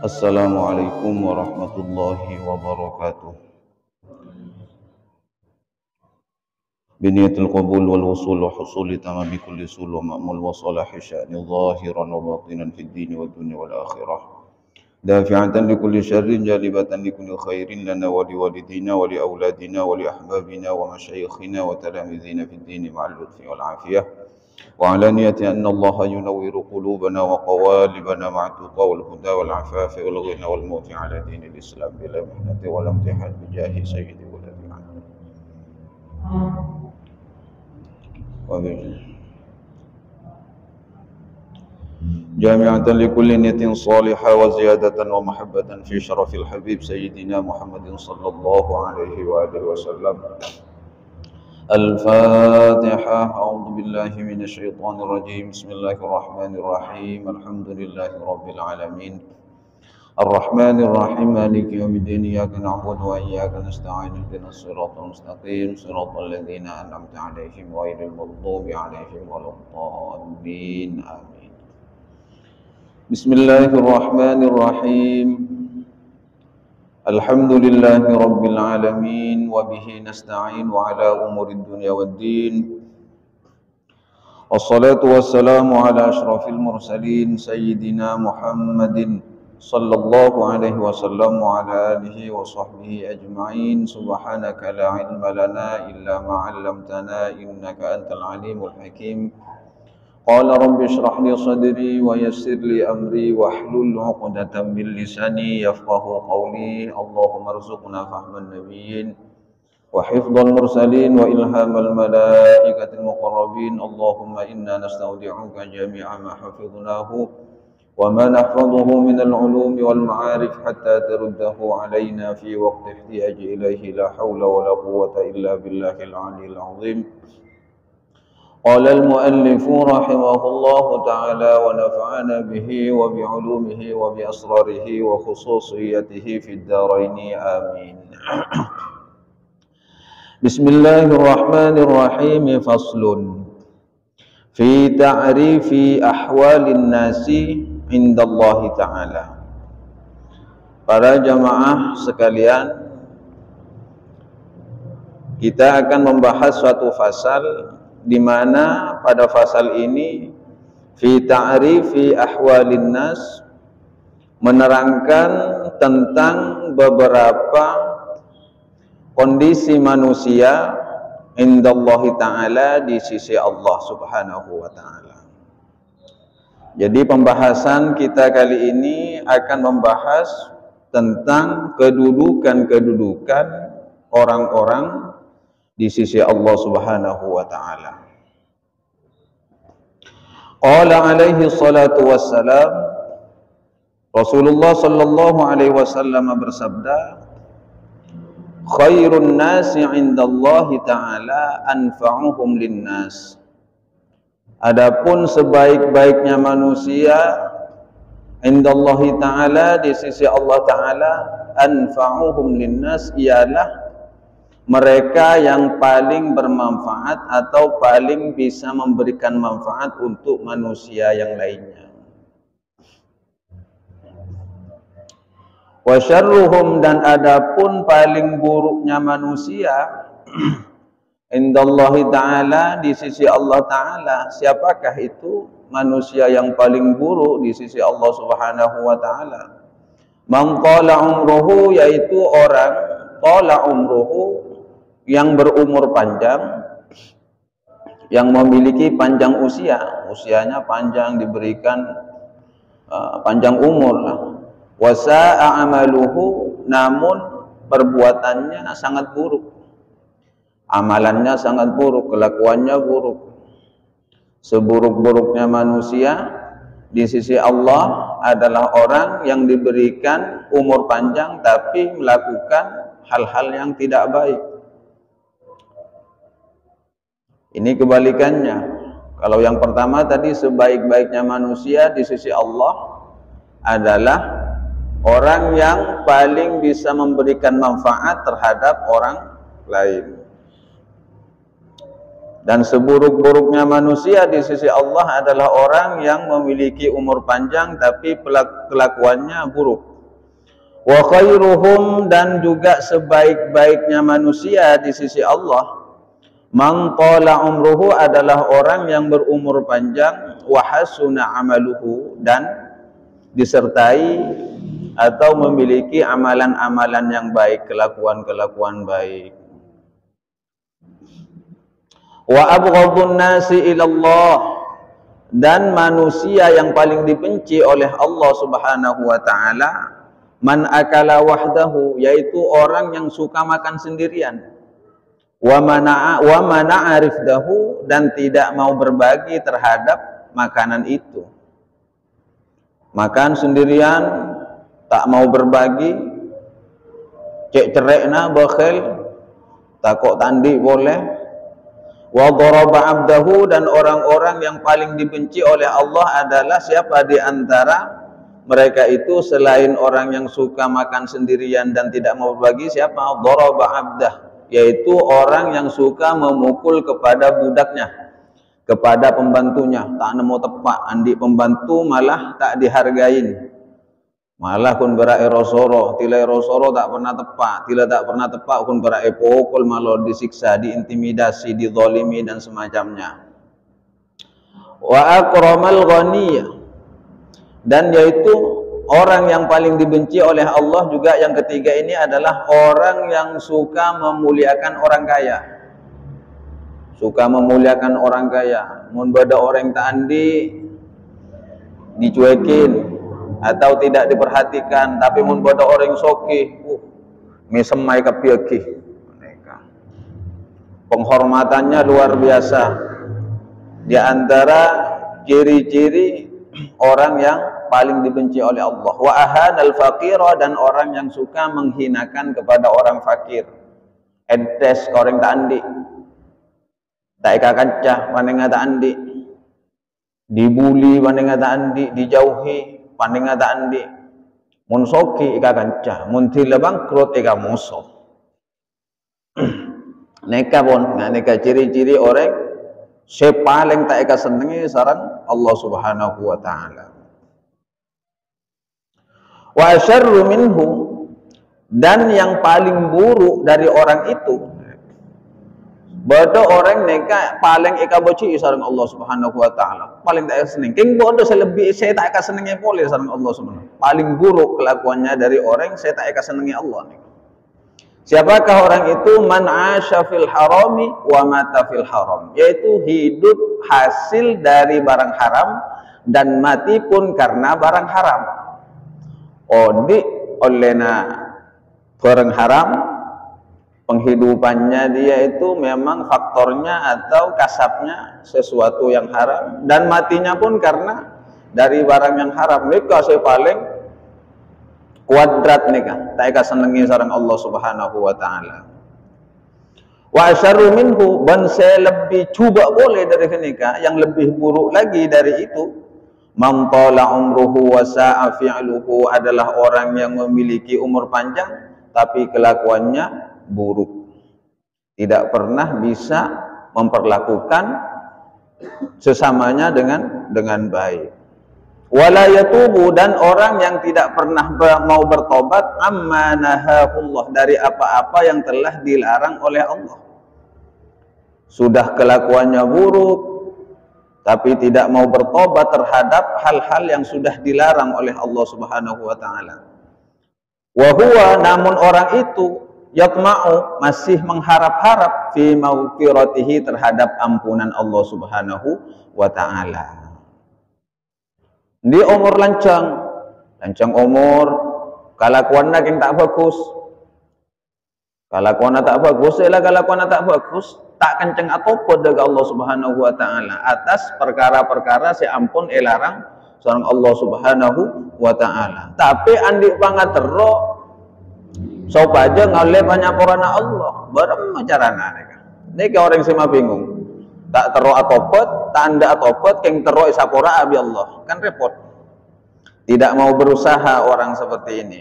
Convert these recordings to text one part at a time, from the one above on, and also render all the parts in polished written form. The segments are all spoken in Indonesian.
Assalamualaikum warahmatullahi wabarakatuh. Biniyatul qabul wal wusul wa husuli tamam bi kulli sul wa ma'mul wa salahi sya'ni zahiran wa batinan fid dini wa dunya wal akhirah. Dafi'atan li kulli syarrin jalibatan li kulli khairin lana wa li walidina wa li auladina wa li ahbabina wa masyayikhina wa talamizina fid dini ma'al lutfi wal afiyah. وعلانية أن الله ينور قلوبنا وقوالبنا مع التقى والهدى والعفاف والغنى والموت على دين الإسلام بلا محنة ولا امتحان بجاه سيد ولد العالمين. جامعة لكل نية صالحة وزيادة ومحبة في شرف الحبيب سيدنا محمد صلى الله عليه وآله وسلم. الفاتحة. أعوذ بالله من الشيطان الرجيم. بسم الله الرحمن الرحيم. الحمد لله رب العالمين الرحمن الرحيم مالك يوم الدين إياك نعبد وإياك نستعين اهدنا الصراط المستقيم صراط الذين أنعمت عليهم غير المغضوب عليهم ولا الضالين آمين. بسم الله الرحمن الرحيم. Alhamdulillahi Rabbil Alamin wa bihi nasta'in wa ala umuri dunya waddin. Wassalatu wassalamu ala ashrafil mursalin Sayyidina Muhammadin sallallahu alaihi wasallam wa ala alihi wa sahbihi ajma'in. Subhanaka la ilma lana illa ma 'allamtana innaka antal alimul hakim. Qala rabbi shrah li sadri wa yassir li amri wahlul 'uqdatam min lisani yafqahu qawli. Allahumma arzuqna fahman nabiyyin wa hifdhal mursalin wa ilhamal malaikatil muqarrabin. Allahumma inna nastaudi'uka jami'a ma hafidhnahu wa ma nahfadhuhu min al-'ulumi wal ma'arif hatta taruddahu 'alaina fi waqti ihtiyaji ilayhi. La hawla wa la quwwata illa billahil 'aliyyil 'azim. قال المؤلف رحمه الله تعالى ونفعنا به وبعلومه وبأسراره وخصوصيته في الدارين آمين. بسم الله الرحمن الرحيم. فصل في تعريف أحوال الناس عند الله تعالى. Para jamaah sekalian, kita akan membahas suatu fasal di mana pada fasal ini fi ta'rifi ahwalin nas, menerangkan tentang beberapa kondisi manusia indallahi ta'ala, di sisi Allah subhanahu wa ta'ala. Jadi pembahasan kita kali ini akan membahas tentang kedudukan orang-orang di sisi Allah subhanahu wa ta'ala. Qala alaihi salatu wassalam, Rasulullah sallallahu alaihi wasallam bersabda, khairun nasi indallahi ta'ala anfa'uhum linnas. Adapun sebaik-baiknya manusia indallahi ta'ala, di sisi Allah ta'ala, anfa'uhum linnas, ialah mereka yang paling bermanfaat atau paling bisa memberikan manfaat untuk manusia yang lainnya. Wa syarruhum, dan adapun paling buruknya manusia indallahi ta'ala, di sisi Allah ta'ala. Siapakah itu manusia yang paling buruk di sisi Allah subhanahu wa ta'ala? Man qala umruhu, yaitu orang qala umruhu, yang berumur panjang, yang memiliki panjang usia, usianya panjang, diberikan panjang umur. Wa sa'a amaluhu, namun perbuatannya sangat buruk, amalannya sangat buruk, kelakuannya buruk. Seburuk-buruknya manusia di sisi Allah adalah orang yang diberikan umur panjang tapi melakukan hal-hal yang tidak baik. Ini kebalikannya. Kalau yang pertama tadi, sebaik-baiknya manusia di sisi Allah adalah orang yang paling bisa memberikan manfaat terhadap orang lain. Dan seburuk-buruknya manusia di sisi Allah adalah orang yang memiliki umur panjang tapi kelakuannya buruk. Wa khairuhum, dan juga sebaik-baiknya manusia di sisi Allah, man tala umruhu, adalah orang yang berumur panjang, wa hasuna amaluhu, dan disertai atau memiliki amalan-amalan yang baik, kelakuan-kelakuan baik. Wa abghadun nasi ilallah, dan manusia yang paling dibenci oleh Allah Subhanahu wa taala, man akala wahdahu, yaitu orang yang suka makan sendirian, wa mana'a rifdahu, dan tidak mau berbagi terhadap makanan itu. Makan sendirian, tak mau berbagi, cek cerekna bakhil, takut tandi boleh. Wa daraba abdahu, dan orang-orang yang paling dibenci oleh Allah adalah siapa di antara mereka itu selain orang yang suka makan sendirian dan tidak mau berbagi? Siapa? Daraba abdah, yaitu orang yang suka memukul kepada budaknya, kepada pembantunya. Tak nemu tepak, andi pembantu malah tak dihargain, malah kun berai rosoro, tilai rosoro tak pernah tepak, tila tak pernah tepak kun berai pokol, malah disiksa, diintimidasi, dizalimi dan semacamnya. Wa akramal ghaniyah, dan yaitu orang yang paling dibenci oleh Allah juga yang ketiga ini adalah orang yang suka memuliakan orang kaya. Suka memuliakan orang kaya. Mun bada orang tak andi dicuekin atau tidak diperhatikan, tapi mun bada orang soki, misemai kapiaki, penghormatannya luar biasa. Di antara ciri-ciri orang yang paling dibenci oleh Allah. Wa ahanal faqira, dan orang yang suka menghinakan kepada orang fakir. Edes orang tak andi, tak eka kancah pandeng tak andi, dibuli pandeng tak andi, dijauhi pandeng tak andi. Mun soki eka kancah, mun tila bangkrut eka musuh. Neka pun, neka ciri-ciri orang sepaling tak eka senengi sarang Allah Subhanahu wa taala. Wa asyarru minhu, dan yang paling buruk dari orang itu, bodoh orang neka paling eka boci sareng Allah Subhanahu wa taala, paling tak seneng. King bodoh selebih saya tak eka senengi boleh sareng Allah Subhanahu. Paling buruk kelakuannya dari orang saya tak eka senengi Allah. Siapakah orang itu? Man asya fil harami wa mata fil haram, yaitu hidup hasil dari barang haram dan mati pun karena barang haram. Odi olehna barang haram, penghidupannya dia itu memang faktornya atau kasabnya sesuatu yang haram, dan matinya pun karena dari barang yang haram. Mereka saya paling kuadrat nika, tak eka senengi sareng Allah Subhanahu wa taala. Wa asyarru minhu, dan saya lebih coba boleh dari nika, yang lebih buruk lagi dari itu, man tala umruhu wa sa'a fi'luhu, adalah orang yang memiliki umur panjang tapi kelakuannya buruk, tidak pernah bisa memperlakukan sesamanya dengan baik. Wala yatubu, dan orang yang tidak pernah mau bertobat, amma nahahullah, dari apa-apa yang telah dilarang oleh Allah. Sudah kelakuannya buruk tapi tidak mau bertobat terhadap hal-hal yang sudah dilarang oleh Allah Subhanahu wa taala. Wa huwa, namun orang itu yatma'u, masih mengharap-harap, fi maghfiratihi, terhadap ampunan Allah Subhanahu wa taala. Di umur lancang umur, kelakuannya yang tak bagus, kelakuannya tak bagus, tak kenceng atau pada Allah Subhanahu wa taala atas perkara-perkara si ampun elarang seorang Allah Subhanahu wa taala. Tapi andi pangatero sop aja ngale banyak porana Allah, bareng carana neka orang sema bingung. Tak tero atopet, tak anda atopet, keng tero isapora abi Allah, kan repot. Tidak mau berusaha orang seperti ini.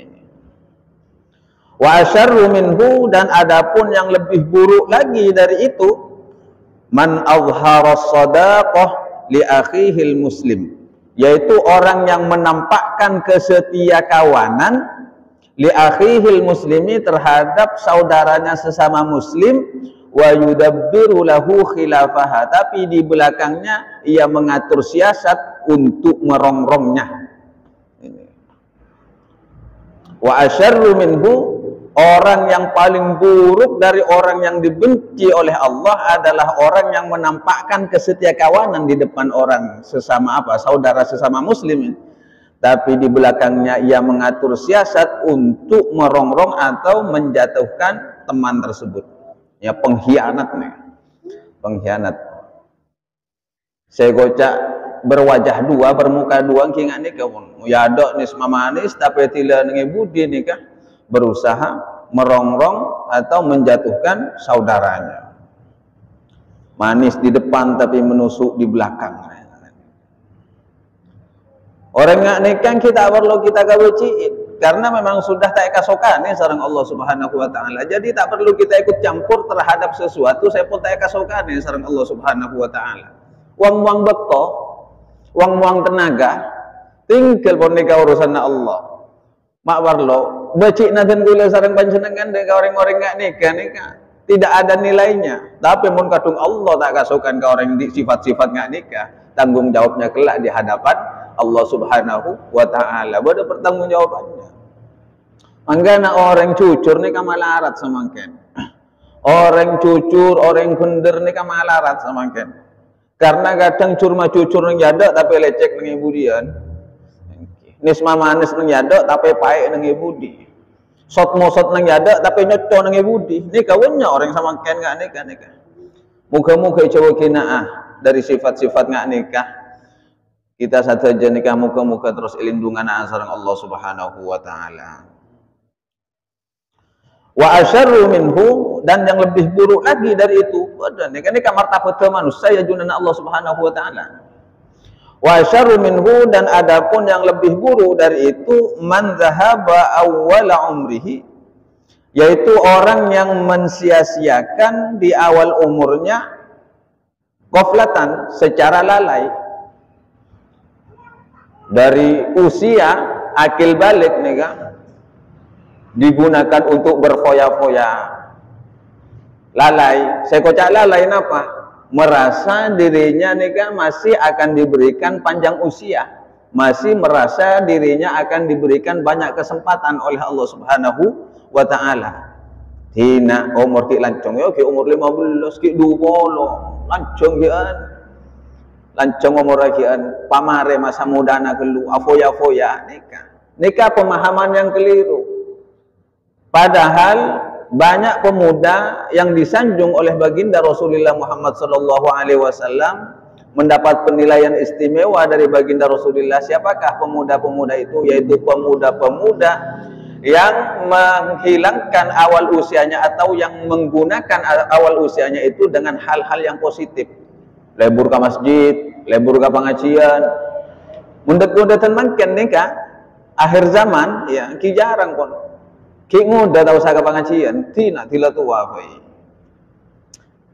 Wa asyarru minhu, dan adapun yang lebih buruk lagi dari itu, man azhara shadaqah li akhihil muslim, yaitu orang yang menampakkan kesetiakawanan li akhihil muslimi, terhadap saudaranya sesama muslim, wa yudabbiru lahu khilafaha, tapi di belakangnya ia mengatur siasat untuk merongrongnya. Wa asyarru minhu, orang yang paling buruk dari orang yang dibenci oleh Allah adalah orang yang menampakkan kesetiakawanan di depan orang sesama saudara sesama muslim, tapi di belakangnya ia mengatur siasat untuk merongrong atau menjatuhkan teman tersebut. Ya, pengkhianat nih. Pengkhianat. Saya gocak berwajah dua, bermuka dua, kingan nih kawan. Ya dok nis mamanis tapi tidak nengi budi nikah, berusaha merongrong atau menjatuhkan saudaranya. Manis di depan tapi menusuk di belakang. Orang nggak nikah kita perlu kita kaweciin, karena memang sudah tak kasokan ya sareng Allah Subhanahu wa taala. Jadi tak perlu kita ikut campur terhadap sesuatu saya pun tak kasokan ya sareng Allah Subhanahu wa taala. Wang-wang beto, wang-wang tenaga, tinggal pun nikah urusan Allah. Mak warlo, becik naden gula sareng panjenengan dek orang-orang nggak nikah, tidak ada nilainya. Tapi mun kadung Allah tak kasokan ke orang di sifat-sifat nggak nikah, tanggung jawabnya kelak di hadapan Allah Subhanahu wa ta'ala, ada pertanggungjawabannya. Manggana orang cucur nih kamalarat semakin. Orang cucur, orang bener nih kamalarat semakin. Karena kadang curma cucur neng jadok tapi lecek neng ibu dian. Nisma manis neng jadok tapi paek neng ibu di. Sot mosot neng jadok tapi nyoco neng ibu di. Ini kawannya orang semakin nggak nikah. Muka-muka coba kinaah dari sifat-sifat nggak nikah. Kita saja nikah muka-muka terus ilindungan sareng Allah Subhanahu wa taala. Wa asyarru minhu, dan yang lebih buruk lagi dari itu, nikah martabat manusia ya junana Allah Subhanahu wa taala. Wa asyarru minhu, dan adapun yang lebih buruk dari itu, man zahaba awwala umrihi, yaitu orang yang mensia-siakan di awal umurnya ghaflatan, secara lalai. Dari usia akil balik nih kan digunakan untuk berfoya-foya, lalai. Saya kocak lalai apa? Merasa dirinya nih kan masih akan diberikan panjang usia, masih merasa dirinya akan diberikan banyak kesempatan oleh Allah Subhanahu wa taala. Hina umur ki lancong ya ki umur 15 ki 20 lancong ya. Lancong umurakian pamare masa mudana kelu afoya-foya nikah pemahaman yang keliru. Padahal banyak pemuda yang disanjung oleh baginda Rasulullah Muhammad SAW mendapat penilaian istimewa dari baginda Rasulullah. Siapakah pemuda-pemuda itu? Yaitu pemuda-pemuda yang menghilangkan awal usianya atau yang menggunakan awal usianya itu dengan hal-hal yang positif. Lebur ke masjid, lebur ke pengajian, mundet-mundetan makin nikah akhir zaman ya ki jarang kon ki muda tahu usah ke pengajian tina tila tua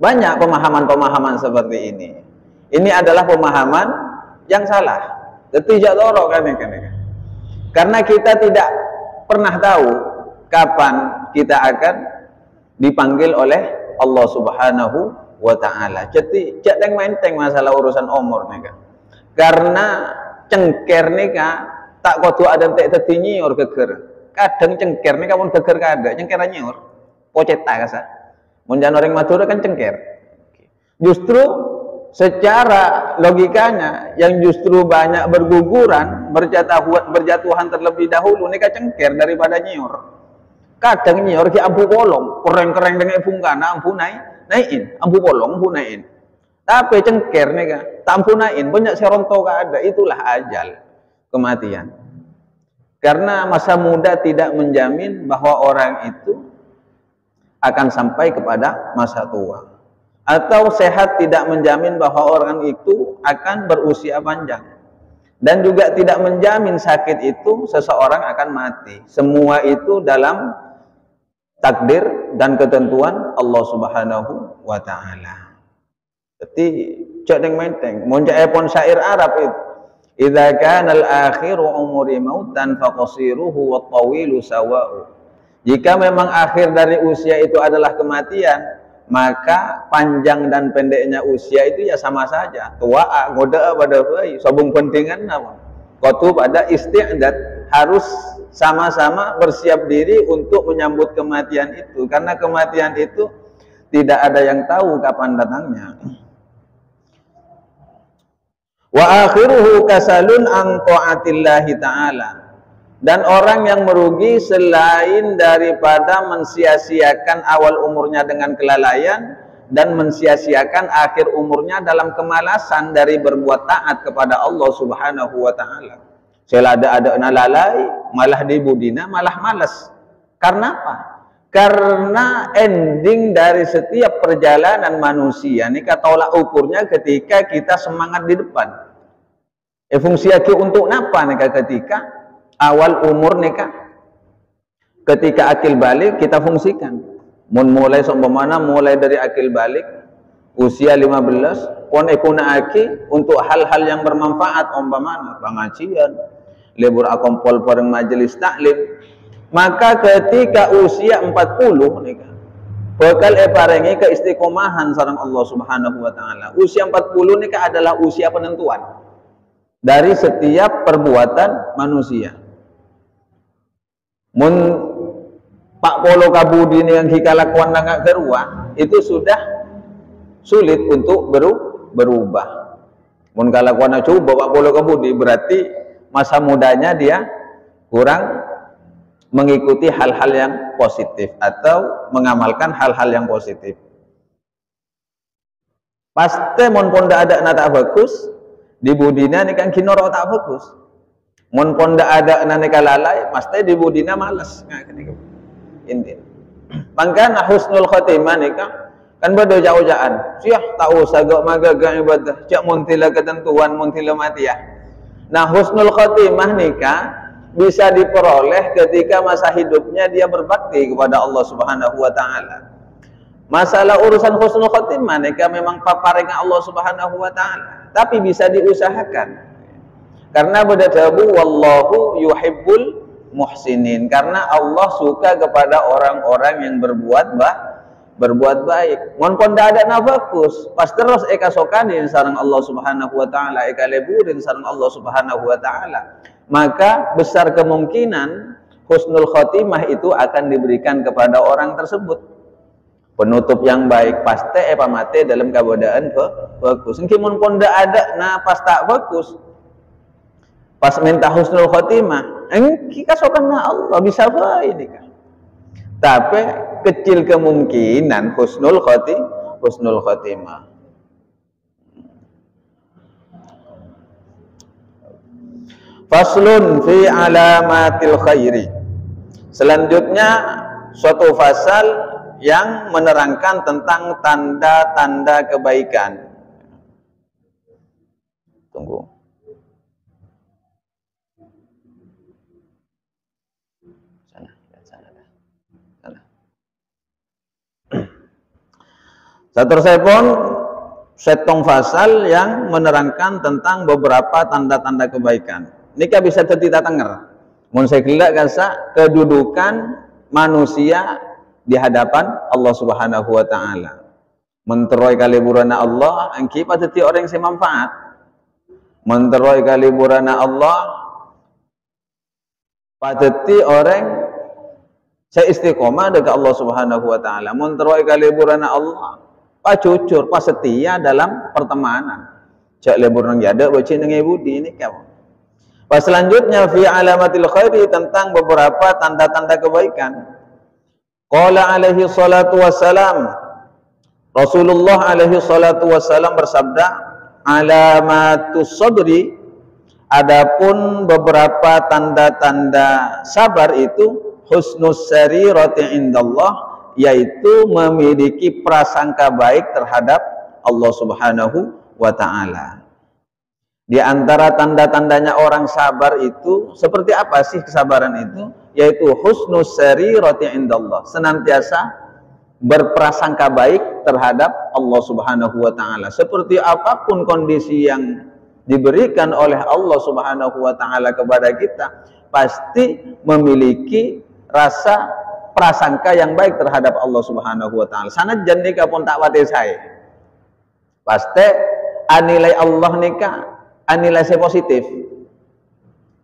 banyak pemahaman-pemahaman seperti ini adalah pemahaman yang salah, tidak loro kan karena kita tidak pernah tahu kapan kita akan dipanggil oleh Allah Subhanahu wa ta'ala. Jadi jangan menteng masalah urusan umur nih kan. Karena cengker nih kan tak kudu ada tek teti nyiur geger. Kadang cengker nih kawan geger kada, cengker nyiur. Poceta kasa. Mun jan orang Madura kan cengker. Justru secara logikanya yang justru banyak berguguran, berjatuhan terlebih dahulu nih kan cengker daripada nyiur. Kadang nyiur ki ampu bolong, kereng-kereng dengan bungkana ampu naikin, ampu bolong ampu naikin. Tapi cengker nih kan, tak ampu naikin, banyak seronto ada, itulah ajal, kematian. Karena masa muda tidak menjamin bahwa orang itu akan sampai kepada masa tua. Atau sehat tidak menjamin bahwa orang itu akan berusia panjang. Dan juga tidak menjamin sakit itu seseorang akan mati. Semua itu dalam takdir dan ketentuan Allah Subhanahu wa ta'ala. Jadi jangan menteng, monja epon syair Arab itu Idza kana al-akhiru umuri mautan faqasiruhu wat tawilu sawa'u. Jika memang akhir dari usia itu adalah kematian, maka panjang dan pendeknya usia itu ya sama saja. Tua ngoda pada bayi, sobung pentingan apa? Qatu pada isti'dad, harus sama-sama bersiap diri untuk menyambut kematian itu, karena kematian itu tidak ada yang tahu kapan datangnya. Wa akhiruhu kasalun an ta'atillahi ta'ala. Dan orang yang merugi selain daripada mensia-siakan awal umurnya dengan kelalaian dan mensia-siakan akhir umurnya dalam kemalasan dari berbuat taat kepada Allah Subhanahu wa taala. Selada-ada lalai, malah dibudina, malah malas. Karena apa? Karena ending dari setiap perjalanan manusia ini tolak ukurnya ketika kita semangat di depan. Fungsi aki untuk apa nih ketika awal umur nikah, ketika akil balik kita fungsikan. Mulai seumpamana mulai dari akil balik usia 15 pon ekuna aki untuk hal-hal yang bermanfaat, umpamana pengajian, lebur akompol bareng majelis taklim. Maka ketika usia 40 nikah bakal parengi keistiqomahan sareng Allah Subhanahu wa taala. Usia 40 nikah adalah usia penentuan dari setiap perbuatan manusia. Mun Pak Polo Kabudi ini yang hikalakuan nangak gerua itu sudah sulit untuk berubah. Mun kalakuan coba Pak Polo Kabudi berarti masa mudanya dia kurang mengikuti hal-hal yang positif atau mengamalkan hal-hal yang positif. Pasti mun ponda ada nata bagus di budina nih kan kinoro tak fokus. Mun ponda ada nane kalalai, pasti di budina malas. Inti. Mangkana husnul khotimah nih kan beda jauh-jauhan. Siah tahu sagak magaga ibadah, cak muntila ketentuan muntila matiah. Nah husnul khotimah nih bisa diperoleh ketika masa hidupnya dia berbakti kepada Allah Subhanahu wa taala. Masalah urusan husnul khotimah nih memang paparengan Allah Subhanahu wa taala. Tapi bisa diusahakan karena berdasarkan wallahu yuhibbul muhsinin, karena Allah suka kepada orang-orang yang berbuat baik. Mun ponda ada nafakus pas terus eka sokanin sareng Allah Subhanahu wa taala, eka leburin sareng Allah Subhanahu wa taala, maka besar kemungkinan husnul khotimah itu akan diberikan kepada orang tersebut. Penutup yang baik pasti pamate dalam kabodaan bagus. Mungkin mun ponda ada nah pas tak bagus. Pas minta husnul khotimah, kita sokan Allah bisa baik nih kan. Tapi kecil kemungkinan husnul khotimah. Faslun fi alamatil khairi. Selanjutnya suatu fasal yang menerangkan tentang tanda-tanda kebaikan. Tunggu. Sana. Satur sepon setong fasal yang menerangkan tentang beberapa tanda-tanda kebaikan. Nika bisa tertita tenger. Mun saya gelak kasa kedudukan manusia di hadapan Allah Subhanahu wa taala. Menteroi kaliburana Allah angki pateti orang yang semanfaat. Menteroi kaliburana Allah pateti orang saya istiqomah dekat Allah Subhanahu wa taala. Menteroi kaliburana Allah pacucur, pasetia dalam pertemanan. Cak lebur nang jada baca nang budi ini kamu. Pas selanjutnya fi alamatil khairi, tentang beberapa tanda-tanda kebaikan. Qala alaihi salatu wassalam, Rasulullah alaihi salatu wassalam bersabda, alamatus sadri, adapun beberapa tanda-tanda sabar itu husnus sarirati indallah, yaitu memiliki prasangka baik terhadap Allah Subhanahu wa taala. Di antara tanda-tandanya orang sabar itu seperti apa sih kesabaran itu? Yaitu husnus sarirati indallah, senantiasa berprasangka baik terhadap Allah Subhanahu wa taala. Seperti apapun kondisi yang diberikan oleh Allah Subhanahu wa taala kepada kita, pasti memiliki rasa prasangka yang baik terhadap Allah Subhanahu wa taala. Sanajan nika pun tak wate saya. Pasti anilai Allah nika anilai saya positif.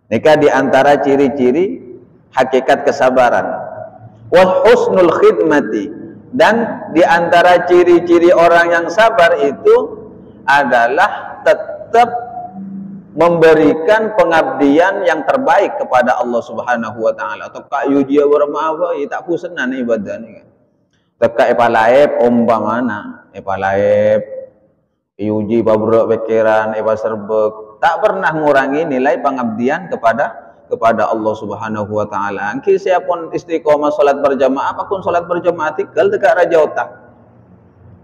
Nika di antara ciri-ciri hakikat kesabaran. Wa husnul khidmati, dan di antara ciri-ciri orang yang sabar itu adalah tetap memberikan pengabdian yang terbaik kepada Allah Subhanahu wa taala. Tekak yudia bermawa tak pusenan ibadah ni. Tekak epalaep umpamana, epalaep yuji pabrok pikiran, epa serbek, tak pernah ngurangi nilai pengabdian kepada Allah Subhanahu wa taala. Angki siapun istiqomah salat berjamaah, apapun salat berjamaah tikal tekak raja otak.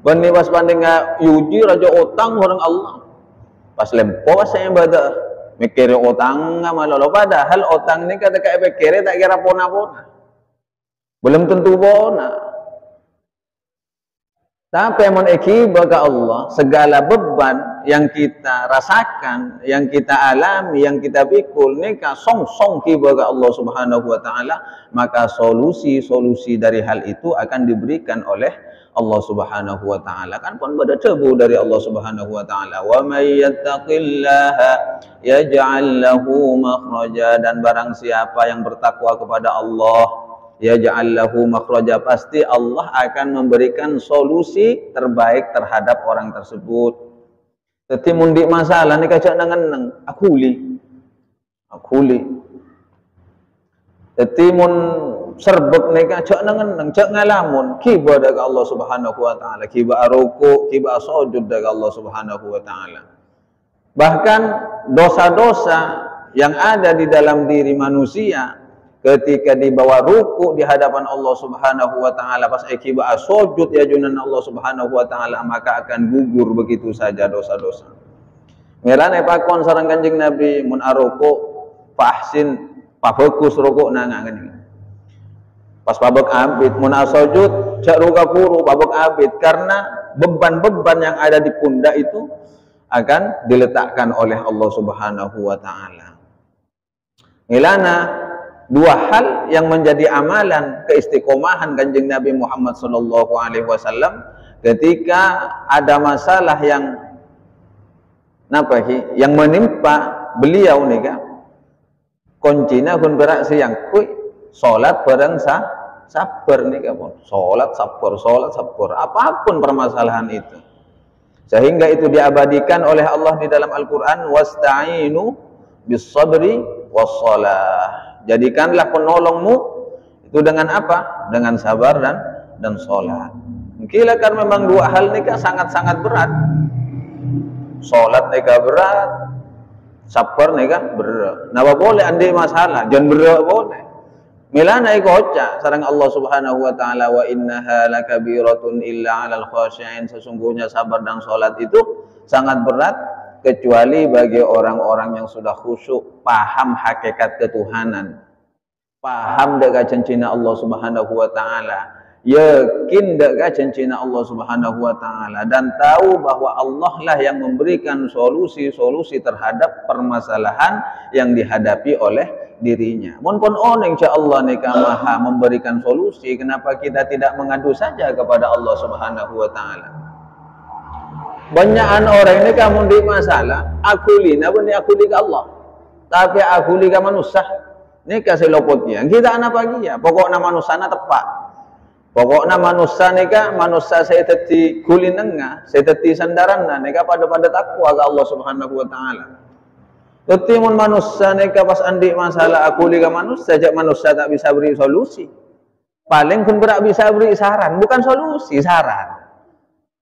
Bani was banding yuji raja otang orang Allah. Pas lempo saya ibadah mikir otang malolo, padahal otang ni kata kayak pikir tak kira pona-pona, belum tentu pona. Tapi mon ikiba ke Allah, segala beban yang kita rasakan, yang kita alami, yang kita pikul ni song kiba ke Allah Subhanahu wa taala, maka solusi dari hal itu akan diberikan oleh Allah Subhanahu wa taala. Kan pun pada tebu dari Allah Subhanahu wa taala, wa may yattaqillaha yaj'al lahu makhraja, dan barang siapa yang bertakwa kepada Allah, yaj'al lahu makhraja, pasti Allah akan memberikan solusi terbaik terhadap orang tersebut. Dadi mundi masalah ni kacak nang akuli. Dadi mun serbek neka cak nangan cak ngalamun kiba dari Allah Subhanahu wa taala, kiba ruku, kiba sujud dari Allah Subhanahu wa taala. Bahkan dosa-dosa yang ada di dalam diri manusia ketika dibawa ruku di hadapan Allah Subhanahu wa taala, pas kiba sujud ya junan Allah Subhanahu wa taala, maka akan gugur begitu saja dosa-dosa. Ngelane pakon sareng Kanjeng Nabi, mun aruku fahsin pafokus ruku nangan. Pas pabek abid, mun sujud cak ruka kuru pabek abid, karena beban-beban yang ada di pundak itu akan diletakkan oleh Allah Subhanahu wa taala. Ilana dua hal yang menjadi amalan keistiqomahan Kanjeng Nabi Muhammad sallallahu alaihi wasallam ketika ada masalah yang yang menimpa beliau nih kan. Kuncinya kun beraksi yang salat bareng sabar nih kamu, salat sabar, apapun permasalahan itu, sehingga itu diabadikan oleh Allah di dalam Al-Quran, wasta'inu bis sabri wassalah, jadikanlah penolongmu itu dengan apa? Dengan sabar dan salat. Mungkin kan memang dua hal ini kan sangat-sangat berat. Salat nih berat, sabar nih kan berat. Nah boleh andai masalah, jangan berat boleh. Milana ikoca sareng Allah Subhanahu wa taala, wa innaha lakabiratun illa 'alal khashi'in, sesungguhnya sabar dan salat itu sangat berat kecuali bagi orang-orang yang sudah khusyuk, paham hakikat ketuhanan, paham dekat janjina Allah Subhanahu wa taala, yakin dekat janjina Allah Subhanahu wa taala, dan tahu bahwa Allah lah yang memberikan solusi-solusi terhadap permasalahan yang dihadapi oleh dirinya. Mohon oneng insya Allah nika maha memberikan solusi, kenapa kita tidak mengadu saja kepada Allah Subhanahu wa taala? Banyakan orang ini kamu di masalah akuli, namun akuli ke Allah, tapi akuli ke manusia. Ini kasih lopotnya. Kita anak pagi ya, pokoknya manusia tepat. Pokoknya manusia nika manusia saya teti kulinengah, saya teti sandaran nika pada takwa ke Allah Subhanahu wa taala. Ketimun manusia nika pas andi masalah aku liga manusia, sejak manusia tak bisa beri solusi. Paling pun berak bisa beri saran, bukan solusi, saran.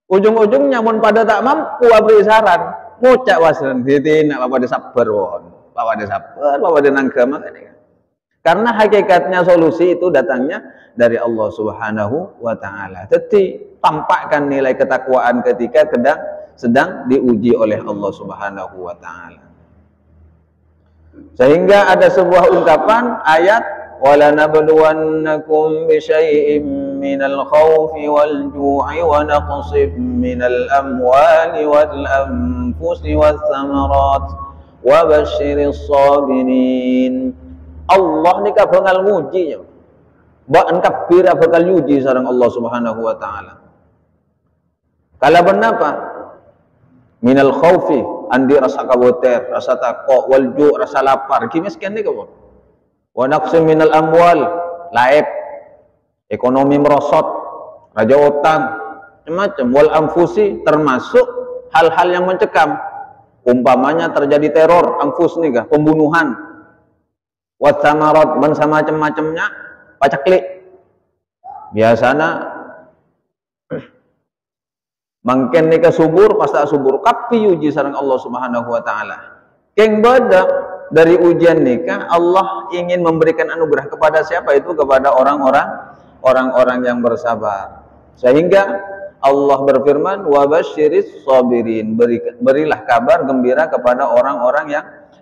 Ujung-ujungnya mun pada tak mampu beri saran, ngucap wasan titik nak bapak sabar won, bapak sabar, bapak nangkema kan. Karena hakikatnya solusi itu datangnya dari Allah Subhanahu wa taala. Jadi tampakkan nilai ketakwaan ketika sedang diuji oleh Allah Subhanahu wa taala. Sehingga ada sebuah ungkapan ayat, wala nabluwannakum bisyai'im minal khawfi wal ju'i wa naqsim minal amwali wal anfusi was samarat wa basyiris sabirin. Allah ni ka bakal nguji, ba'an kabira bakal yuji sareng Allah Subhanahu wa taala. Kala benapa? Minal khaufi, andi rasa kaboter, rasa takok, wal ju' rasa lapar, kimiskan ni ka. Wa naqsim minal amwal, laib, ekonomi merosot, raja utang, macam-macam. Wal anfusi, termasuk hal-hal yang mencekam. Umpamanya terjadi teror, anfus nih kah, pembunuhan. Wat samarat, ban sama macam-macamnya, pacaklik. Biasana mangken nika subur pasta subur kapi uji sareng Allah Subhanahu wa taala. Keng bada dari ujian nikah Allah ingin memberikan anugerah kepada siapa itu? Kepada orang-orang yang bersabar. Sehingga Allah berfirman wa basyiris sabirin, berilah kabar gembira kepada orang-orang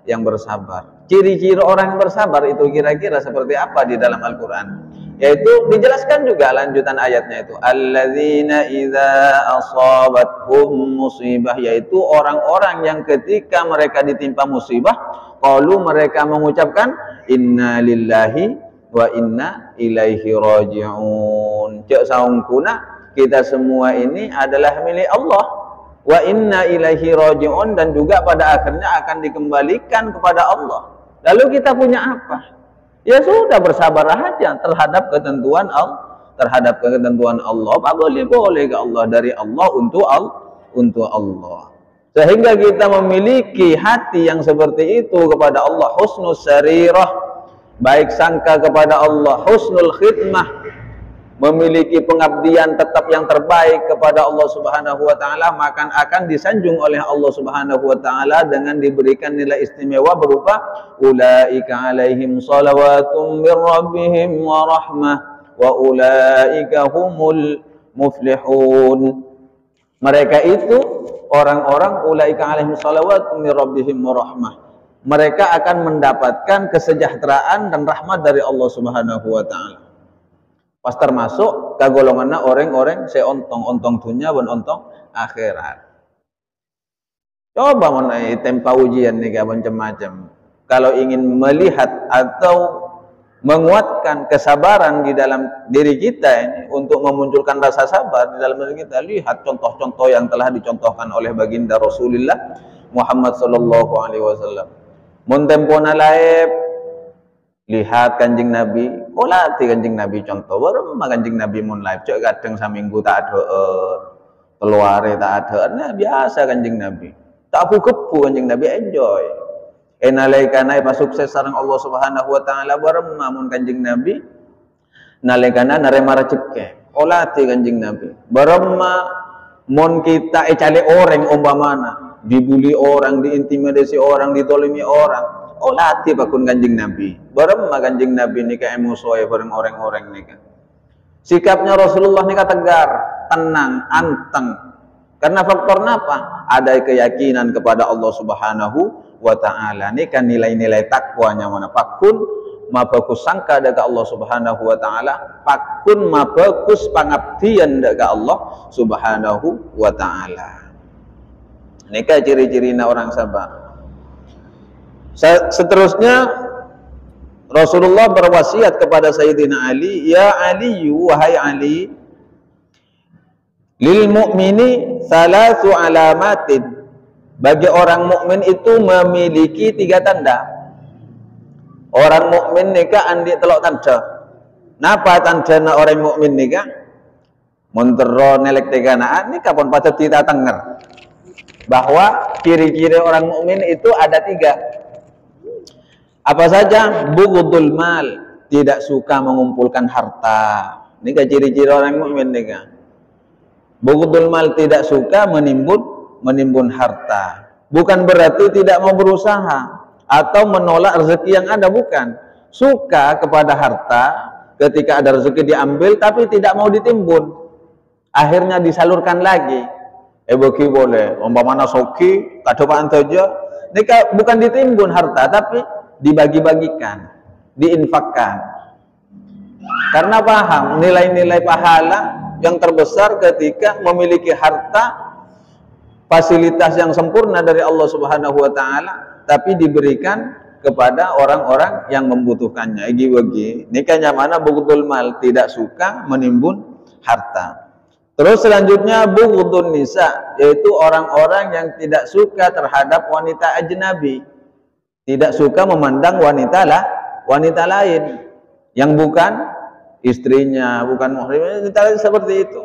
yang bersabar. Ciri-ciri orang yang bersabar itu kira-kira seperti apa di dalam Al-Qur'an? Yaitu dijelaskan juga lanjutan ayatnya itu alladzina idza asabathum musibah, yaitu orang-orang yang ketika mereka ditimpa musibah qalu, mereka mengucapkan inna lillahi wa inna ilaihi raji'un. Cek saungkuna kita semua ini adalah milik Allah, wa inna ilaihi raji'un, dan juga pada akhirnya akan dikembalikan kepada Allah. Lalu kita punya apa? Ya sudah, bersabar aja terhadap ketentuan Allah. Boleh ke Allah, dari Allah untuk Allah. Sehingga kita memiliki hati yang seperti itu kepada Allah, husnul sarirah, baik sangka kepada Allah, husnul khidmah, memiliki pengabdian tetap yang terbaik kepada Allah Subhanahu wa taala, maka akan disanjung oleh Allah Subhanahu wa taala dengan diberikan nilai istimewa berupa ulaika alaihim shalawatum mir rabbihim wa rahmah wa ulaika humul muflihun. Mereka itu orang-orang ulaika alaihim shalawatum mir rabbihim wa rahmah. Mereka akan mendapatkan kesejahteraan dan rahmat dari Allah Subhanahu wa taala. Pas termasuk kagolonganna orang-orang seontong-ontong dunia dan ontong akhirat. Coba mengenai tempa ujian nih macam-macam. Kalau ingin melihat atau menguatkan kesabaran di dalam diri kita ini, untuk memunculkan rasa sabar di dalam diri kita, lihat contoh-contoh yang telah dicontohkan oleh baginda Rasulullah Muhammad sallallahu alaihi wasallam. Mun tempona laib, lihat Kanjeng Nabi, latih Kanjeng Nabi contoh, baru Kanjeng Nabi mun live, cek kadang saminggu tak ada, keluare tak ada, nah biasa Kanjeng Nabi, tak kepu Kanjeng Nabi enjoy. Nalaikana pas sukses sareng Allah Subhanahu wa taala, baru mun Kanjeng Nabi, nalaikana narema rezeki, latih Kanjeng Nabi, baru mun kita cale orang umpamana, dibuli orang, diintimidasi orang, ditolimi orang, latih pakun Kanjeng Nabi. Bareng Kanjeng Nabi nika emosoe bareng orang-orang nika. Sikapnya Rasulullah nika tegar, tenang, anteng. Karena faktor napa? Ada keyakinan kepada Allah Subhanahu wa taala. Nika nilai-nilai takwanya mana? Pakun ma bagus sangka dekat Allah Subhanahu wa taala, pakun ma bagus pangabdian dekat Allah Subhanahu wa taala. Nika ciri-cirina orang sabar. Seterusnya Rasulullah berwasiat kepada Sayyidina Ali, ya Ali, wahai Ali, lil mu'mini thalathu alamatin, bagi orang mukmin itu memiliki 3 tanda. Orang mukmin nika andi telok tanda. Napa tandana orang mukmin nika? Montero nelek teganaan nika pun patut kita tenger bahwa ciri-ciri orang mukmin itu ada 3. Apa saja? Bughdul mal, tidak suka mengumpulkan harta. Ini ciri-ciri orang mukmin nih. Bughdul mal, tidak suka menimbun harta. Bukan berarti tidak mau berusaha atau menolak rezeki yang ada, bukan. Suka kepada harta, ketika ada rezeki diambil tapi tidak mau ditimbun. Akhirnya disalurkan lagi. Bagi boleh, umpamana soki, kadopaan saja. Ini bukan ditimbun harta tapi dibagi-bagikan, diinfakkan. Karena paham nilai-nilai pahala yang terbesar ketika memiliki harta, fasilitas yang sempurna dari Allah Subhanahu wa taala, tapi diberikan kepada orang-orang yang membutuhkannya. Igi-wegi nikahnya mana bughdul mal, tidak suka menimbun harta. Terus selanjutnya bughdun nisa, yaitu orang-orang yang tidak suka terhadap wanita ajnabi, tidak suka memandang wanita lain yang bukan istrinya, bukan muhrimnya, seperti itu.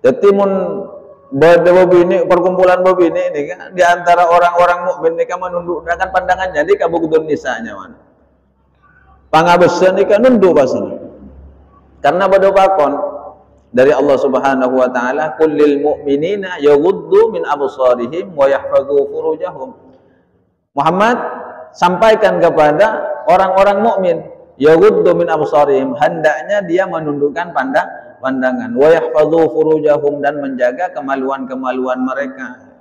Jadi perkumpulan bebini ini kan di antara orang-orang mukmin ini kan menundukkan pandangannya di kabugdun nisanya mana. Pangabesen ini kan nunduk pasal. Karena badopakon dari Allah Subhanahu wa taala, kullil mu'minina yaghuddu min absarihim wa yahfazu furujahum. Muhammad, sampaikan kepada orang-orang mukmin, yaghuddu min absarihim, hendaknya dia menundukkan pandangan, wa yahfazu furujahum, dan menjaga kemaluan-kemaluan mereka.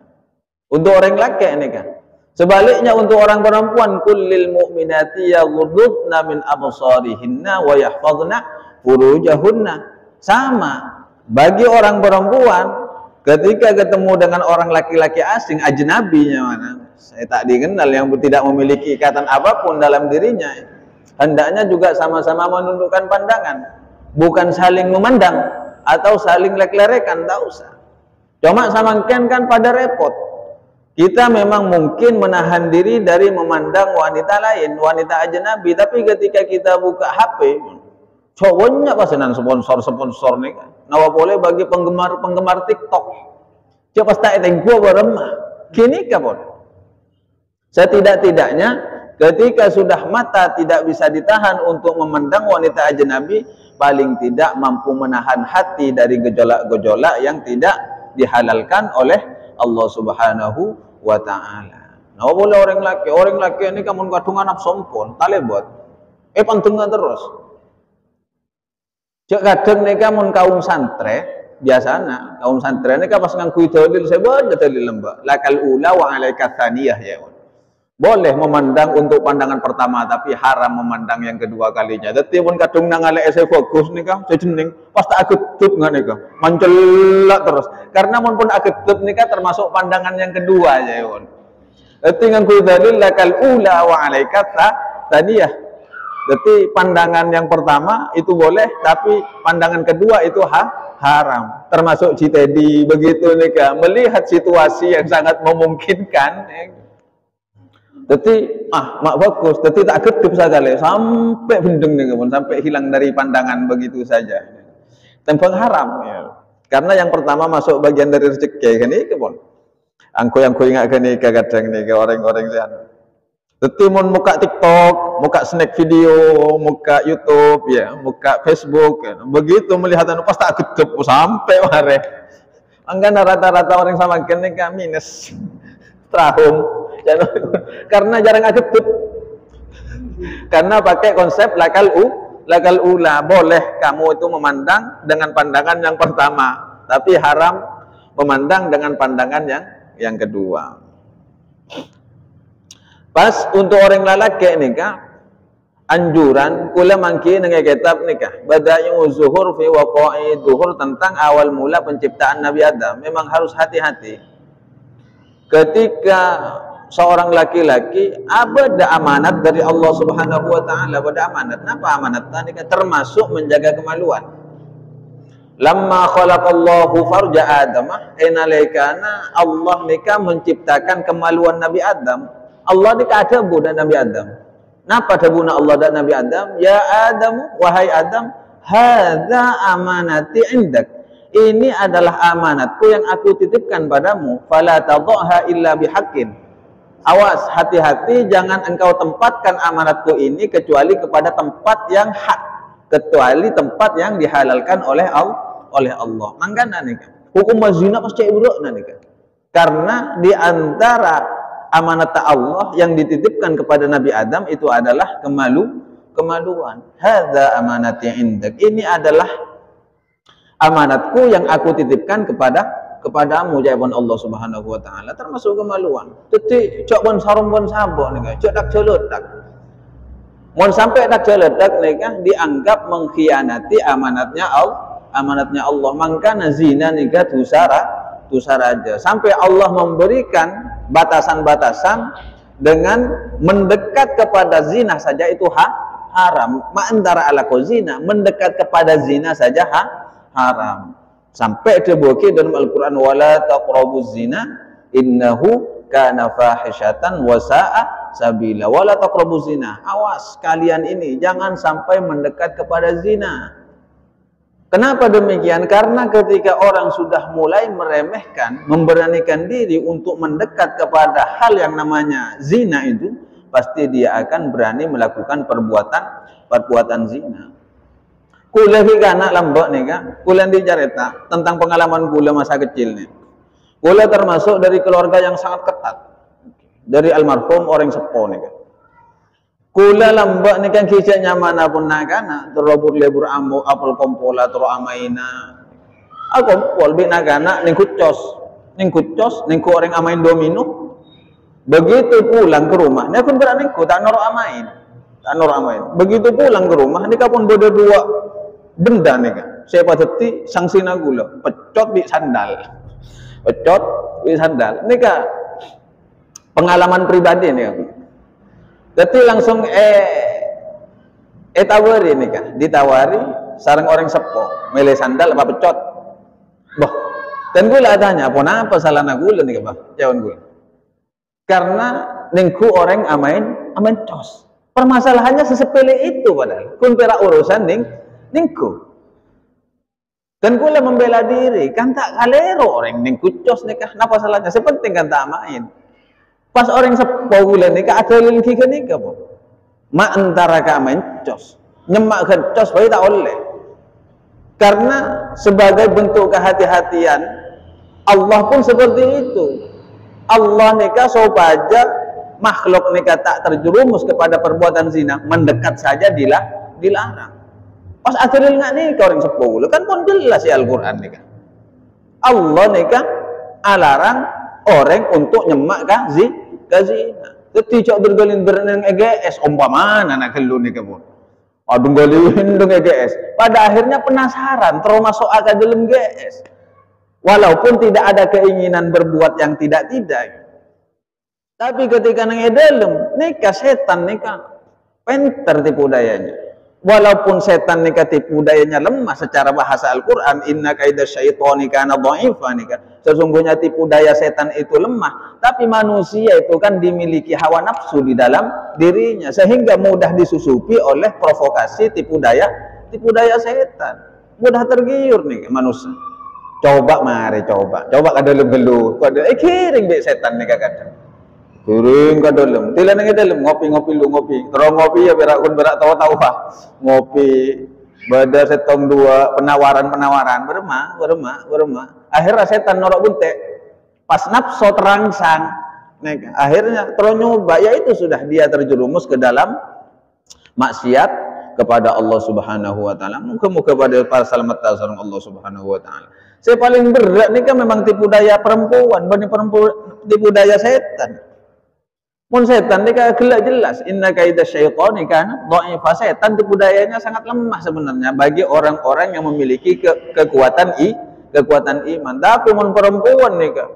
Untuk orang laki ini kan. Sebaliknya untuk orang perempuan, kullil mu'minati yaghudduna min absarihinna wa yahfazna furujahunna. Sama bagi orang perempuan ketika ketemu dengan orang laki-laki asing, ajnabinya mana, saya tak dikenal, yang tidak memiliki ikatan apapun dalam dirinya, hendaknya juga sama-sama menundukkan pandangan. Bukan saling memandang atau saling lek-lerekan, tak usah. Cuma samangken kan pada repot. Kita memang mungkin menahan diri dari memandang wanita lain, wanita ajnabi, tapi ketika kita buka HP, cowoknya pasanan sponsor nih kan. Nawa boleh bagi penggemar TikTok. Coba tak tengku beremah. Kini kapon. Setidak-tidaknya ketika sudah mata tidak bisa ditahan untuk memandang wanita ajnabi, paling tidak mampu menahan hati dari gejolak-gejolak yang tidak dihalalkan oleh Allah Subhanahu wa taala. Nah, boleh orang laki ini kamu kadung anak sompon, talebot. Pantengah terus. Cek kadang nih kamu kaum santre, biasanya kaum santre ini pas ngangkui dalil, saya baca dalil lembak. Lakal ula wa alaika tsaniyah ya. Boleh memandang untuk pandangan pertama, tapi haram memandang yang kedua kalinya. Jadi pun kadung nangalek saya fokus nih kan, saya jeneng, pas tak agetup nggak nih kan, mencelak terus. Karena pun agetup nih kan termasuk pandangan yang kedua aja ya. Jadi ngangkui dalil lakal ula wa alaika tsaniyah. Jadi pandangan yang pertama itu boleh, tapi pandangan kedua itu haram. Termasuk Citedi begitu nih kan, melihat situasi yang sangat memungkinkan. Jadi mak bagus, jadi tak kedip sekali sampai bendeng nih kan, sampai hilang dari pandangan begitu saja. Tembang haram ya. Karena yang pertama masuk bagian dari rezeki kan ini kan. Angko yang ingat kan ini kadang nih orang-orang sana. Jadi mun muka TikTok, muka snack video, muka YouTube ya, muka Facebook ya. Begitu melihat anu pas tak kedep sampai mare. Anggan rata-rata orang sama kene ka minus trahum. Karena jarang kedep. Karena pakai konsep lakal ula, boleh kamu itu memandang dengan pandangan yang pertama, tapi haram memandang dengan pandangan yang kedua. Pas untuk orang lalaki nikah, anjuran kula mangki dengan kitab nikah Bada'i'u Zuhur fi Waqa'i Zuhur, tentang awal mula penciptaan Nabi Adam. Memang harus hati-hati ketika seorang laki-laki ada amanat dari Allah Subhanahu wa taala. Ada amanat. Apa amanat? Nikah termasuk menjaga kemaluan. Lamma khalaqallahu farja Adam, enalekana Allah nikah menciptakan kemaluan Nabi Adam. Allah nikah ada budak Nabi Adam. Napa ada budak Allah dan Nabi Adam? Ya Adam, wahai Adam, hadza amanati indak. Ini adalah amanatku yang aku titipkan padamu. Fala tadhaha illa bihaqqin. Awas, hati-hati, jangan engkau tempatkan amanatku ini kecuali kepada tempat yang hak, kecuali tempat yang dihalalkan oleh Allah. Mangkana nikah. Hukum zina pasti buruk nikah. Karena di antara amanat Allah yang dititipkan kepada Nabi Adam itu adalah kemaluan. Hadza amanati indak. Ini adalah amanatku yang aku titipkan kepadamu, jawaban Allah Subhanahu wa taala, termasuk kemaluan. Jadi cok bon sarung bon sabok nih, cok tak celutak. Mun sampai nak celedak nikah dianggap mengkhianati amanatnya Allah. Mangkana zina nikah dosa aja. Sampai Allah memberikan batasan-batasan dengan mendekat kepada zina saja itu haram. Ma'antara ala zina, mendekat kepada zina saja haram. Sampai terbukti dalam Al-Qur'an wala taqrabuz zina innahu kana fahishatan wa sa'a sabila. Wala taqrabuz zina. Awas kalian ini jangan sampai mendekat kepada zina. Kenapa demikian? Karena ketika orang sudah mulai meremehkan, memberanikan diri untuk mendekat kepada hal yang namanya zina itu, pasti dia akan berani melakukan perbuatan zina. Kula hika anak lambak nih kak, kula dicerita tentang pengalaman kula masa kecil nih. Kula termasuk dari keluarga yang sangat ketat, dari almarhum orang sepo nih kak. Kula lambak nih kan kisahnya mana pun nak anak, terlebur lebur amu apel kompola terus amaina. Aku pol bin anak ningkucos ningku orang amain domino. Begitu pulang ke rumah, nih pun berani ku tak noro amain. Begitu pulang ke rumah, nih pun bodoh dua benda nih kan. Saya pateti sanksi nagula, pecot di sandal. Nih kan pengalaman pribadi nih aku. Jadi langsung tawari nih kan, ditawari sarang orang sepo, milih sandal apa pecot. Bah, dan gula tanya, apa salah nagula nih kan, jawab gula. Karena ningku orang amain cos. Permasalahannya sesepele itu padahal. Kun pera urusan ningku. Dan gula membela diri, kan tak kalero orang ningku cos nikah. Napa salahnya? Sepenting kan tak main. Pas orang sepo gula nikah ada lelaki ke nikah pun. Ma antara ka main cos, nyemak ke cos baik tak oleh. Karena sebagai bentuk kehati-hatian Allah pun seperti itu. Allah nikah supaya makhluk nikah tak terjerumus kepada perbuatan zina, mendekat saja dilarang. Pas akhirnya nggak nikah orang sepuluh, kan pun jelas ya Al-Quran nikah. Allah nikah alarang orang untuk nyemak ke zina. Jadi cok bergalin berenang EGS, umpamana nak kelu nikah pun. Aduh galin dong EGS. Pada akhirnya penasaran, terus masuk ke dalam GS. Walaupun tidak ada keinginan berbuat yang tidak. Tapi ketika nang dalam nikah setan nikah penter tipu dayanya. Walaupun setan nikah tipu dayanya lemah secara bahasa Al-Qur'an, inna kaida syaitani kana dha'ifa nikah. Sesungguhnya tipu daya setan itu lemah, tapi manusia itu kan dimiliki hawa nafsu di dalam dirinya sehingga mudah disusupi oleh provokasi tipu daya setan. Mudah tergiur nih manusia. Coba ke dalam gelu, kiring be setan nih kadang. Kiring ke dalam, tilan ke dalam ngopi terus ngopi ya berak tahu pak, ngopi, bada setong dua penawaran berma, akhirnya setan norok bunte, pas nafsu terangsang, nih, akhirnya terus nyoba, ya itu sudah dia terjerumus ke dalam maksiat kepada Allah Subhanahu Wa Taala. Muka-muka pada para selamat tasarung Allah Subhanahu Wa Taala. Saya paling berat nih kan memang tipu daya perempuan, tipu daya setan. Mun setan nih kan jelas, inna kaida syaitani kan dha'ifa, setan tipu dayanya sangat lemah sebenarnya bagi orang-orang yang memiliki kekuatan iman. Tapi mun perempuan nih kan,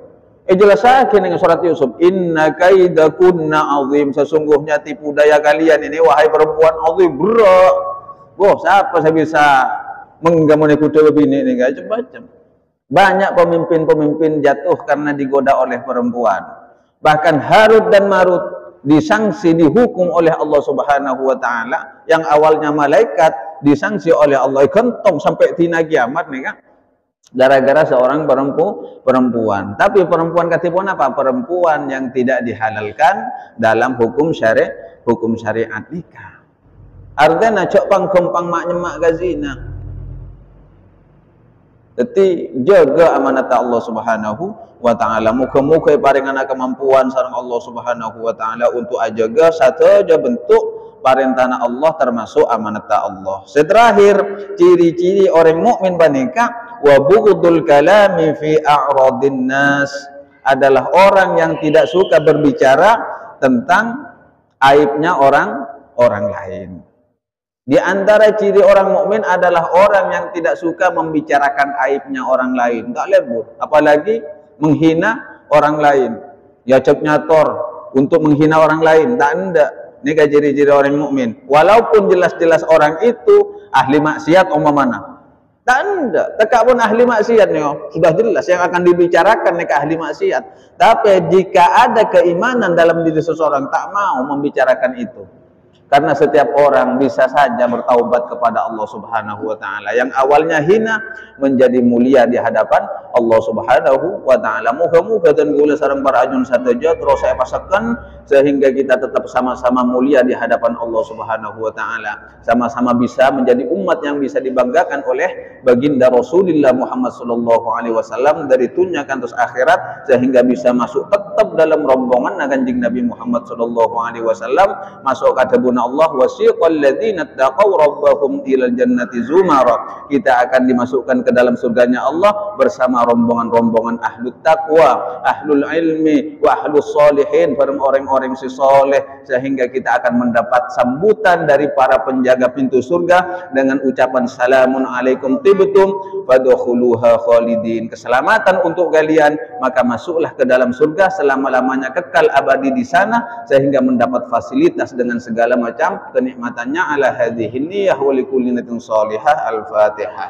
jelas saja nih surat Yusuf, inna kaidakunna azim, sesungguhnya tipu daya kalian ini wahai perempuan azim berat. Wah, siapa saya bisa menggamuni kuda bini nih kan macam. Banyak pemimpin jatuh karena digoda oleh perempuan. Bahkan Harut dan Marut disangsi, dihukum oleh Allah Subhanahu Wa Taala. Yang awalnya malaikat disangsi oleh Allah gentong sampai tina kiamat nih kan. Gara-gara seorang perempuan. Tapi perempuan ketipuan apa? Perempuan yang tidak dihalalkan dalam hukum syariat nikah. Artinya cok pangkempang mak nyemak gazina. Jadi jaga amanat Allah Subhanahu Wa Taala. Muka-muka paringan kemampuan sareng Allah Subhanahu Wa Taala untuk ajaga satu aja bentuk perintah Allah termasuk amanat Allah. Terakhir, ciri-ciri orang mukmin banika wa bughdul kalami fi a'radin nas, adalah orang yang tidak suka berbicara tentang aibnya orang lain. Di antara ciri orang mukmin adalah orang yang tidak suka membicarakan aibnya orang lain, tak lebur, apalagi menghina orang lain. Ya cep nyator untuk menghina orang lain, tak anda. Ini kan ciri-ciri orang mukmin. Walaupun jelas-jelas orang itu ahli maksiat umpamana, tak anda. Tekak pun ahli maksiat nih, sudah jelas yang akan dibicarakan nih ahli maksiat. Tapi jika ada keimanan dalam diri seseorang, tak mau membicarakan itu. Karena setiap orang bisa saja bertaubat kepada Allah Subhanahu wa taala. Yang awalnya hina menjadi mulia di hadapan Allah Subhanahu wa taala. Moga-moga dan gula sareng para ajun sateja terus saya pasakan sehingga kita tetap sama-sama mulia di hadapan Allah Subhanahu wa taala. Sama-sama bisa menjadi umat yang bisa dibanggakan oleh baginda Rasulullah Muhammad sallallahu alaihi wasallam dari dunia kantos akhirat, sehingga bisa masuk tetap dalam rombongan Kanjeng Nabi Muhammad sallallahu alaihi wasallam, masuk ke Allah wasiqal ladzina taqaw rabbahum ilal jannati zumara. Kita akan dimasukkan ke dalam surganya Allah bersama rombongan-rombongan ahlut taqwa, ahlul ilmi wa ahlus solihin, orang-orang si soleh, sehingga kita akan mendapat sambutan dari para penjaga pintu surga dengan ucapan salamun alaikum tibtum fadkhuluha khalidin. Keselamatan untuk kalian, maka masuklah ke dalam surga selama-lamanya, kekal abadi di sana, sehingga mendapat fasilitas dengan segala macam kenikmatannya. Ala hadhihi niyyah wa likulli niyatin shalihah. Al-Fatihah.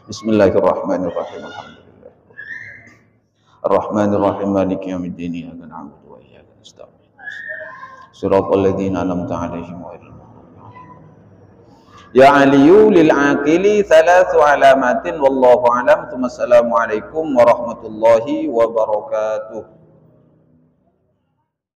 Bismillahirrahmanirrahim. Alhamdulillah. Ar-Rahmanir-Rahim. Maliki yaumiddin. Iyyaka na'budu wa iyyaka nasta'in. Shiratal ladzina an'amta 'alaihim ghairil maghdubi 'alaihim. Ya aliyu lil aqili thalathu alamatin wallahu a'lam. Assalamualaikum warahmatullahi wabarakatuh.